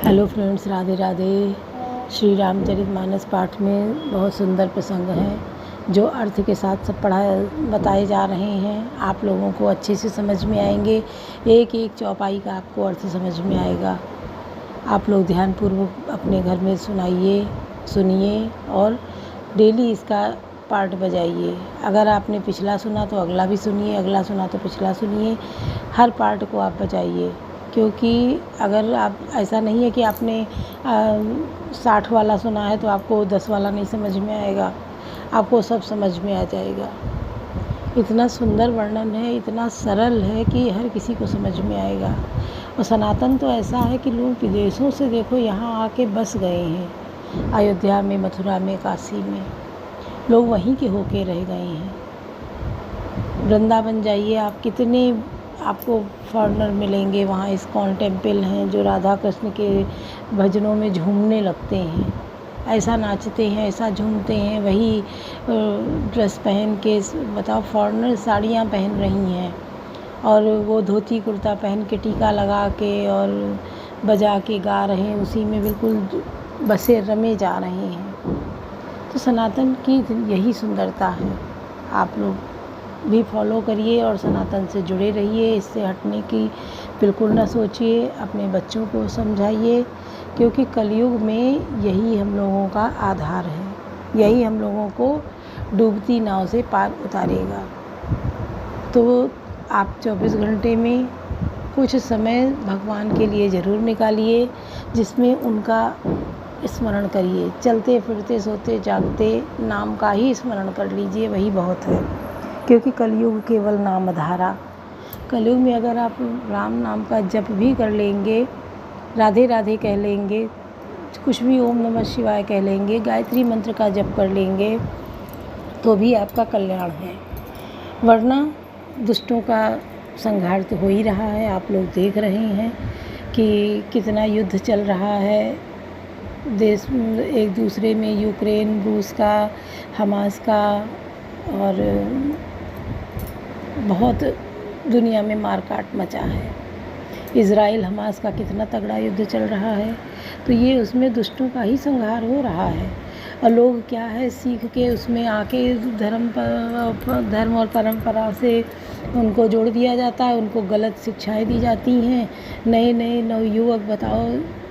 Hello friends, Radhe Radhe. Shri Ramcharitmanas पाठ में बहुत सुंदर प्रसंग हैं जो अर्थ के साथ सब बताए जा रहे हैं। आप लोगों को अच्छे से समझ में आएंगे। एक एक चौपाई का आपको अर्थ समझ में आएगा। आप लोग ध्यानपूर्वक अपने घर में सुनिए और डेली इसका पाठ बजाइए। अगर आपने पिछला सुना तो अगला भी सुनिए, अगला सुना तो पिछला सुनिए। हर पार्ट को आप बजाइए, क्योंकि अगर आप ऐसा नहीं है कि आपने 60 वाला सुना है तो आपको 10 वाला नहीं समझ में आएगा, आपको सब समझ में आ जाएगा। इतना सुंदर वर्णन है, इतना सरल है कि हर किसी को समझ में आएगा। और सनातन तो ऐसा है कि लोग विदेशों से देखो यहाँ आके बस गए हैं। अयोध्या में, मथुरा में, काशी में लोग वहीं के होके रह गए हैं। वृंदावन जाइए आप, कितने आपको फॉरेनर मिलेंगे। वहाँ इस्कॉन टेम्पल हैं जो राधा कृष्ण के भजनों में झूमने लगते हैं, ऐसा नाचते हैं, ऐसा झूमते हैं। वही ड्रेस पहन के, बताओ, फॉरेनर साड़ियाँ पहन रही हैं और वो धोती कुर्ता पहन के, टीका लगा के और बजा के गा रहे हैं, उसी में बिल्कुल बसे रमे जा रहे हैं। तो सनातन की यही सुंदरता है। आप लोग भी फॉलो करिए और सनातन से जुड़े रहिए। इससे हटने की बिल्कुल ना सोचिए। अपने बच्चों को समझाइए, क्योंकि कलयुग में यही हम लोगों का आधार है, यही हम लोगों को डूबती नाव से पार उतारेगा। तो आप 24 घंटे में कुछ समय भगवान के लिए ज़रूर निकालिए, जिसमें उनका स्मरण करिए। चलते फिरते सोते जागते नाम का ही स्मरण कर लीजिए, वही बहुत है। क्योंकि कलयुग केवल नाम धारा। कलयुग में अगर आप राम नाम का जप भी कर लेंगे, राधे राधे कह लेंगे, कुछ भी ओम नमः शिवाय कह लेंगे, गायत्री मंत्र का जप कर लेंगे, तो भी आपका कल्याण है। वरना दुष्टों का संहार तो हो ही रहा है। आप लोग देख रहे हैं कि कितना युद्ध चल रहा है देश एक दूसरे में, यूक्रेन, रूस का, हमास का, और बहुत दुनिया में मारकाट मचा है। इज़राइल हमास का कितना तगड़ा युद्ध चल रहा है। तो ये उसमें दुष्टों का ही संहार हो रहा है। और लोग क्या है, सीख के उसमें आके धर्म और परंपरा से उनको जोड़ दिया जाता है, उनको गलत शिक्षाएं दी जाती हैं। नए नए नवयुवक, बताओ,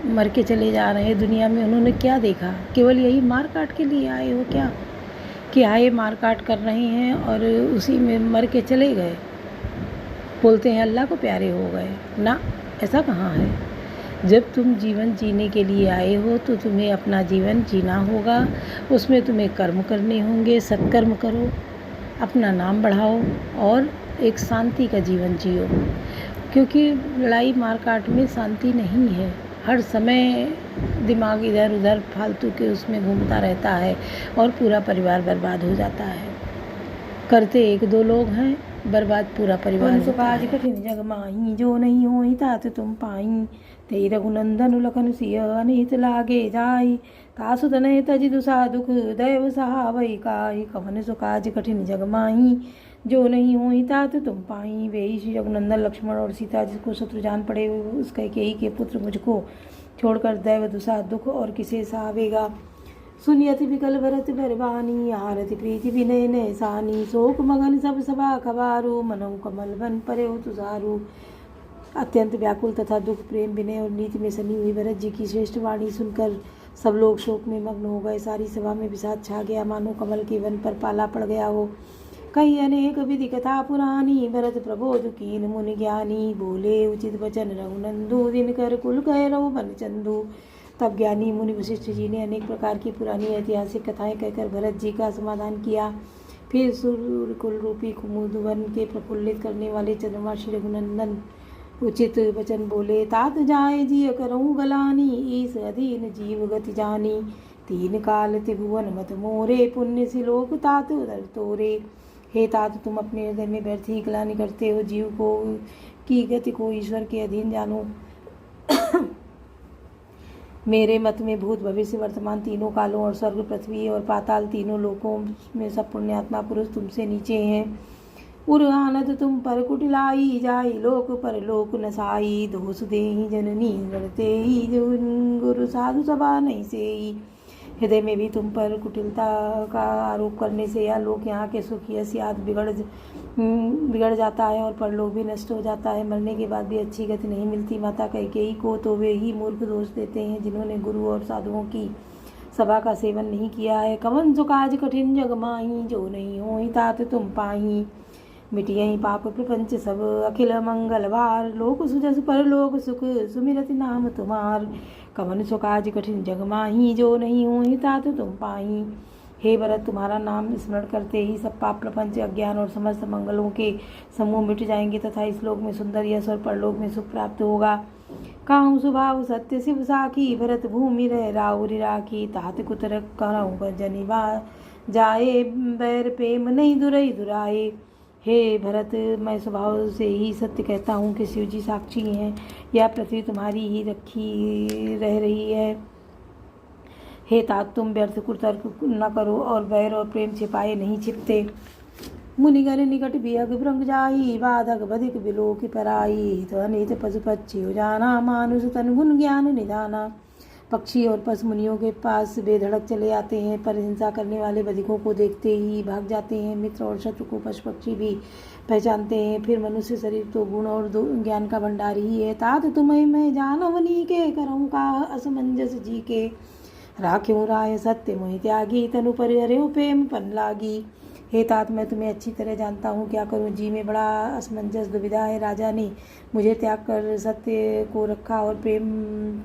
मर के चले जा रहे हैं दुनिया में। उन्होंने क्या देखा? केवल यही मार काट के लिए आए हो क्या, कि आए मार काट कर रहे हैं और उसी में मर के चले गए। बोलते हैं अल्लाह को प्यारे हो गए ना, ऐसा कहाँ है। जब तुम जीवन जीने के लिए आए हो तो तुम्हें अपना जीवन जीना होगा। उसमें तुम्हें कर्म करने होंगे। सत्कर्म करो, अपना नाम बढ़ाओ और एक शांति का जीवन जियो। क्योंकि लड़ाई मारकाट में शांति नहीं है। हर समय दिमाग इधर उधर फालतू के उसमें घूमता रहता है और पूरा परिवार बर्बाद हो जाता है। करते एक दो लोग हैं, बर्बाद पूरा परिवार होता है। कठिन जग माही, जो नहीं होई तात तुम पाई, तेई रघुनंदन लखन सिय अनित लागे जाई, तासु तनय तज दुसा दुख दैव सहावै काई, कवन सुकाज कठिन जग माही, जो नहीं होई तात तुम पाई। वे श्री रघुनंदन लक्ष्मण और सीता, जिसको शत्रु जान पड़े, उस कैकेयी के पुत्र मुझको छोड़कर दैव दुसा दुख और किसे सहावेगा। सुनियति विकल भरत बरबानी, आरति प्रीति विनय नैसानी, शोक मगन सब सभा खबारू, मनो कमल बन परे तुषारू। अत्यंत व्याकुल तथा दुख, प्रेम, विनय और नीति में सनी हुई भरत जी की श्रेष्ठ वाणी सुनकर सब लोग शोक में मग्न हो गए। सारी सभा में विषाद छा गया, मानो कमल के वन पर पाला पड़ गया हो। कई अनेक विधि कथा पुरानी, भरत प्रबोध कीन मुनि ज्ञानी, बोले उचित वचन रघुनंदू, दिनकर कुल कह रघु बन चंदू। तब ज्ञानी मुनि वशिष्ठ जी ने अनेक प्रकार की पुरानी ऐतिहासिक कथाएं कहकर भरत जी का समाधान किया। फिर सूर्यकुल रूपी कुमुद वन के प्रफुल्लित करने वाले चंद्रमा श्री रघुनंदन उचित वचन बोले। तात जाए जिय करऊँ गलानी, ईस अधीन जीव गति जानी, तीन काल त्रिभुवन मत मोरे, पुण्य सिलोक तात उदर तोरे। हे तात, तुम अपने हृदय में व्यर्थ ही गलानी करते हो। जीव को की गति को ईश्वर के अधीन जानो। मेरे मत में भूत भविष्य वर्तमान तीनों कालों और स्वर्ग, पृथ्वी और पाताल तीनों लोकों में सब पुण्यात्मा पुरुष तुमसे नीचे हैं। उर आनंद तुम पर कुटिलाई, जाई लोक पर लोक नसाई, दोष देहि जननी वर्ते ही सुर साधु सभा नहीं सेई। हृदय में भी तुम पर कुटिलता का आरोप करने से या लोक यहाँ के सुख यश याद बिगड़ जाता है और परलोक भी नष्ट हो जाता है। मरने के बाद भी अच्छी गति नहीं मिलती। माता कैकेयी को तो वे ही मूर्ख दोष देते हैं जिन्होंने गुरु और साधुओं की सभा का सेवन नहीं किया है। कवन सो काज कठिन जग माही, जो नहीं होई तात तुम पाही। मिटियहि पाप प्रपंच सब अखिल मंगलवार, लोक सुजस परलोक सुख सुमिरति नाम तुम्हार। कवन सो काज कठिन जग माही, जो नहीं होई तात तुम पाही। हे भरत, तुम्हारा नाम स्मरण करते ही सब पाप प्रपंच अज्ञान और समस्त मंगलों के समूह मिट जाएंगे तथा इस लोक में सुंदर यश और परलोक में सुख प्राप्त होगा। काहू स्वभाव सत्य शिव साखी, भरत भूमि रह राउरी राखी। तात कुतर कहूँ जनिवा जाए, बैर प्रेम नहीं दुरई दुराए। हे भरत, मैं स्वभाव से ही सत्य कहता हूँ कि शिव जी साक्षी हैं। यह पृथ्वी तुम्हारी ही रखी रह रही है। हे तात, तुम व्यर्थ कुतर्क न करो और बैर और प्रेम छिपाए नहीं छिपते। मुनिगण निकट बिहग भृंग जाई, बाधक बधिक बिलोक पराई। तो अनित पशु पक्षी हो जाना, मानुष तन गुण ज्ञान निधाना। पक्षी और पशु मुनियों के पास बेधड़क चले आते हैं, पर हिंसा करने वाले बधिकों को देखते ही भाग जाते हैं। मित्र और शत्रु को पशु पक्षी भी पहचानते हैं। फिर मनुष्य शरीर तो गुण और ज्ञान का भंडार ही है। तात तुम्हें मैं जानवनी के, करऊँ का असमंजस जी के। राख्यूं राय सत्य मोहि त्यागी, तनु परिहर्यो प्रेम पन लागी। हे तात, मैं तुम्हें अच्छी तरह जानता हूँ, क्या करूँ जी में बड़ा असमंजस दुविधा है। राजा ने मुझे त्याग कर सत्य को रखा और प्रेम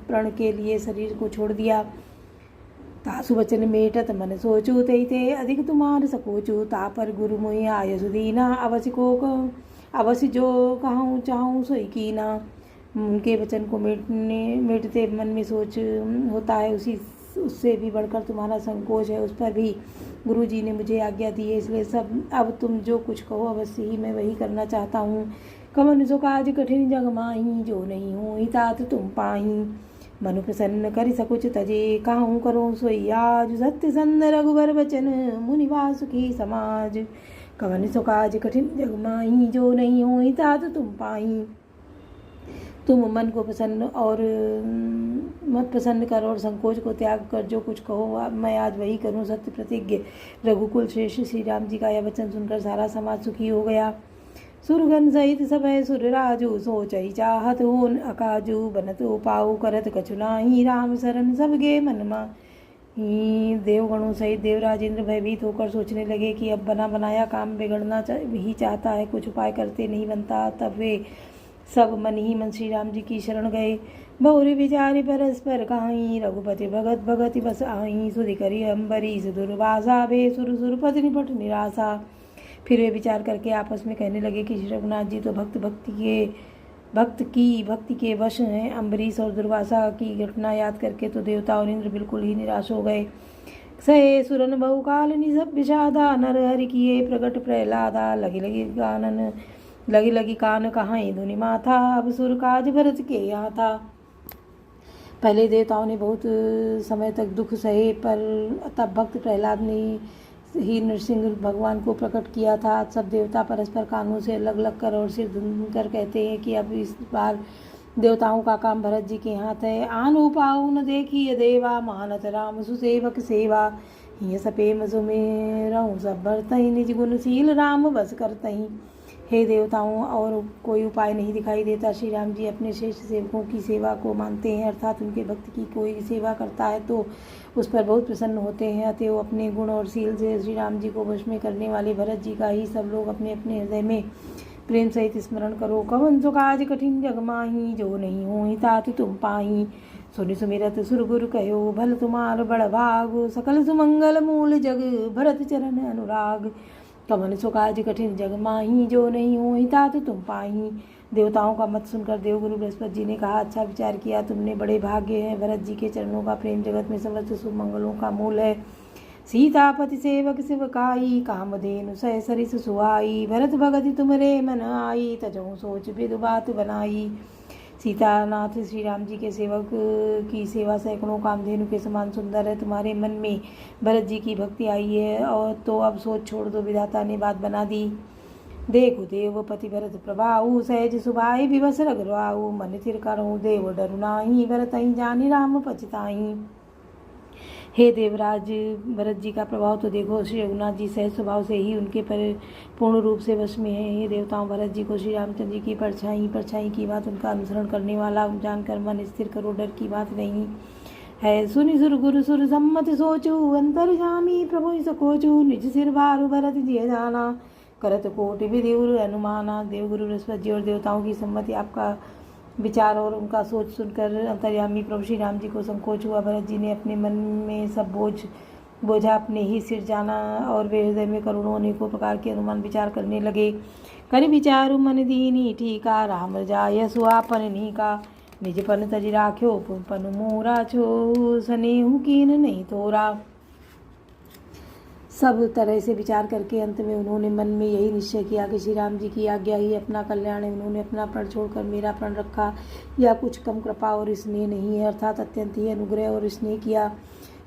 प्रण के लिए शरीर को छोड़ दिया। तासु वचन मेटत मन सोचू, ते अधिक तुम्हार सकोचू। ता पर गुरु मोहि आय सुदीना, अवश्य जो कहूँ चाहूँ सोई कीना। उनके वचन को मेटते मन में सोच होता है, उससे भी बढ़कर तुम्हारा संकोच है। उस पर भी गुरु जी ने मुझे आज्ञा दी है, इसलिए सब अब तुम जो कुछ कहो अवश्य ही मैं वही करना चाहता हूँ। कवन सो काज कठिन जग माही, जो नहीं होई तात तुम पाही। मनु प्रसन्न करि सकुच तजे, काहू करो सोई आज। सत्य संद रघुबर वचन, मुनिवा सुखी समाज। कवन सो काज कठिन जग माही, जो नहीं होई तात तुम पाही। तुम मन को प्रसन्न और मत प्रसन्न कर और संकोच को त्याग कर जो कुछ कहो मैं आज वही करूं। सत्य प्रतिज्ञ रघुकुल श्रेष्ठ श्री राम जी का यह वचन सुनकर सारा समाज सुखी हो गया। सुरगन सहित सभय सुर राजू, सोचई चाहत होन अकाजू। बनत उपाऊ करत कछु नाही, राम शरण सबगे मनमा ही। देवगणों सहित देवराज इंद्र भयभीत होकर सोचने लगे कि अब बना बनाया काम बिगड़ना ही चाहता है, कुछ उपाय करते नहीं बनता। तब वे सब मन ही मन श्री राम जी की शरण गए। बहुरी विचारी परस्पर कहाई, रघुपति भगत भगति बस आई। सुधि करी अम्बरीश दुर्वासा, भे सुर सुरपति निपट निराशा। फिर वे विचार करके आपस में कहने लगे कि श्री रघुनाथ जी तो भक्ति के वश हैं। अम्बरीश और दुर्वासा की घटना याद करके तो देवता और इंद्र बिल्कुल ही निराश हो गए। सहे सुरन बहुकाल निसभ विषादा, नर हरि किए प्रगट प्रहलादा। लगी लगी कान कहाई धुनि माथा, अब सुर काज भरत के यहाँ था। पहले देवताओं ने बहुत समय तक दुख सहे, पर तब भक्त प्रहलाद ने ही नरसिंह भगवान को प्रकट किया था। सब देवता परस्पर कानों से अलग अलग कर और सिर धुन कर कहते हैं कि अब इस बार देवताओं का काम भरत जी के हाथ है। आन उपाऊ न देखिए देवा, मानत राम सुसेवक सेवा। ये सपेम सुमेरऊँ सब भरतहि, निज गुणशील राम बस करतहि। हे देवताओं, और कोई उपाय नहीं दिखाई देता। श्री राम जी अपने श्रेष्ठ सेवकों की सेवा को मानते हैं, अर्थात उनके भक्त की कोई सेवा करता है तो उस पर बहुत प्रसन्न होते हैं। अतएव अपने गुण और शील से श्री राम जी को वश में करने वाले भरत जी का ही सब लोग अपने अपने हृदय में प्रेम सहित स्मरण करो। कवन सो काज कठिन जग माही, जो नहीं होई तात तुम पाही। सुनि सुमिरत सुर गुरु कहो, भल तुम्हार बड़ भाग। सकल सुमंगल मूल जग, भरत चरण अनुराग। कवन सो काज कठिन जग माही, जो नहीं होई तात तुम पाही। देवताओं का मत सुनकर देवगुरु बृहस्पति जी ने कहा, अच्छा विचार किया तुमने, बड़े भाग्य हैं। भरत जी के चरणों का प्रेम जगत में समस्त शुभ मंगलों का मूल है। सीतापति सेवक शिवकाई, कामधेनु सह सरिस सुहाई। भरत भगति तुमरे मन आई, तजहु सोच विदु बात बनाई। सीतानाथ श्री राम जी के सेवक की सेवा सैकड़ों कामधेनु के समान सुंदर है। तुम्हारे मन में भरत जी की भक्ति आई है और तो अब सोच छोड़ दो, विधाता ने बात बना दी। देखो देवपति भरत प्रभाऊ, सहज सुभाई विवश रघुराऊ, मन चिर करहु देव डरु नाहि, भरतहि जानि राम पछताहि। हे देवराज भरत जी का प्रभाव तो देखो, श्री रघुनाथ जी सहज स्वभाव से ही उनके पर पूर्ण रूप से वश में है। हे देवताओं, भरत जी को श्री रामचंद्र जी की परछाई की बात उनका अनुसरण करने वाला जानकर मन स्थिर करो, डर की बात नहीं है। सुनि सुर गुरु सुर सम्मत सोचू, अंतर्यामी प्रभु सकोचू, निज सिर भारु भरत जिय जाना, करत कोटि विधि उर अनुमाना। देवगुरु बृहस्पति जी और देवताओं की सम्मति, आपका विचार और उनका सोच सुनकर अंतर्यामी प्रभु श्री राम जी को संकोच हुआ। भरत जी ने अपने मन में सब बोझा अपने ही सिर जाना और वे हृदय में करुणों अनेकों प्रकार के अनुमान विचार करने लगे। कर विचारु मन दीनी ठीका, राम जाय सुआपन नीका, निज पन तज राख्यो पन मोरा, छो सनेहु कीन नहीं तोरा। सब तरह से विचार करके अंत में उन्होंने मन में यही निश्चय किया कि श्री राम जी की आज्ञा ही अपना कल्याण है। उन्होंने अपना प्रण छोड़कर मेरा प्रण रखा, या कुछ कम कृपा और स्नेह नहीं है, अर्थात अत्यंत ही अनुग्रह और स्नेह किया।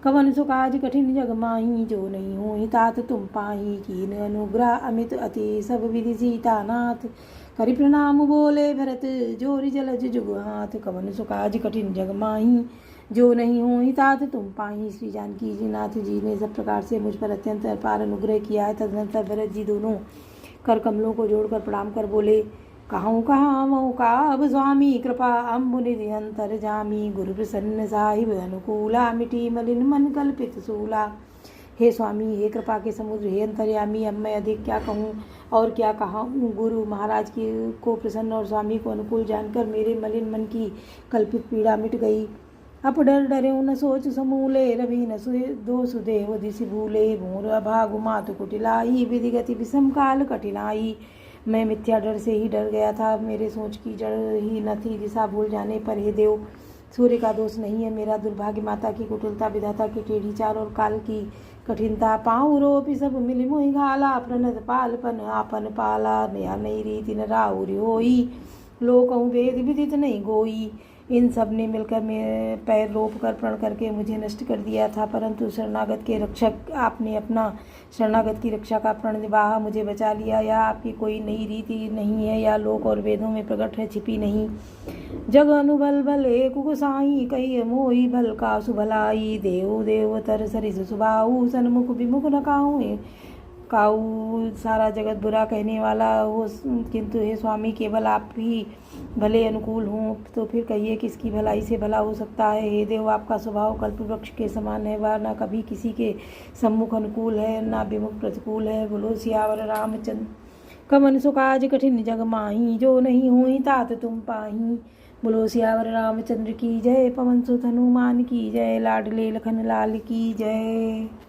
कवन सो काज कठिन जग माही, जो नहीं हो तात तुम पाही, कीन अनुग्रह अमित अति सब विधि सीतानाथ। करि प्रणाम बोले भरत, जोरि जलज जुग हाथ, कवन सो काज कठिन जग माही, जो नहीं हो तात तुम पाही। श्री जानकी जी नाथ जी ने सब प्रकार से मुझ पर अत्यंत अपार अनुग्रह किया है। तदनंतर भरत जी दोनों कर कमलों को जोड़कर प्रणाम कर बोले, कहूँ कहाँ का अब स्वामी, कृपा अम्बु निधि अंतर जामी, गुरु प्रसन्न साहिब अनुकूला, मिटी मलिन मन कल्पित सूला। हे स्वामी, हे कृपा के समुद्र, हे अंतर्यामी, अब मैं अधिक क्या कहूँ और क्या कहा। गुरु महाराज को प्रसन्न और स्वामी को अनुकूल जानकर मेरे मलिन मन की कल्पित पीड़ा मिट गई। अब डर डरे न सोच समूले, रवि न दो सुदेव दिशि भूले, मोर अभागु मातु कुटिलाई, विधि गति विषम काल कठिनाई। मैं मिथ्या डर से ही डर गया था, मेरे सोच की जड़ ही न थी, दिशा भूल जाने पर हे देव सूर्य का दोष नहीं है, मेरा दुर्भाग्य माता की कुटिलता, विधाता की टेढ़ी चाल और काल की कठिनता। पाँव रोपी सब मिली मोहि घाला, प्रणत पालपन आपन पाला, नया नई रीति न राउरी होई, लोक वेद विदित नहीं गोई। इन सब ने मिलकर मेरे पैर रोप कर प्रण करके मुझे नष्ट कर दिया था, परंतु शरणागत के रक्षक आपने अपना शरणागत की रक्षा का प्रण निभाया, मुझे बचा लिया। या आपकी कोई नई रीति नहीं है, या लोक और वेदों में प्रकट है, छिपी नहीं। जग अनुबल बल एक गुसाई, कही मोही भल का सुभलाई, देव देव तर सरिस सुबाऊ, सन्मुख विमुख न काऊ। सारा जगत बुरा कहने वाला हो, किंतु हे स्वामी केवल आप ही भले अनुकूल हों, तो फिर कहिए किसकी भलाई से भला हो सकता है। हे देव, आपका स्वभाव कल्प वृक्ष के समान है, वह न कभी किसी के सम्मुख अनुकूल है, न विमुख प्रतिकूल है। बोलो सियावर रामचंद्र। कवन सो काज कठिन जग माही, जो नहीं होई तात तुम पाही। बोलो सियावर रामचंद्र की जय, पवन सुत हनुमान की जय, लाडले लखन लाल की जय।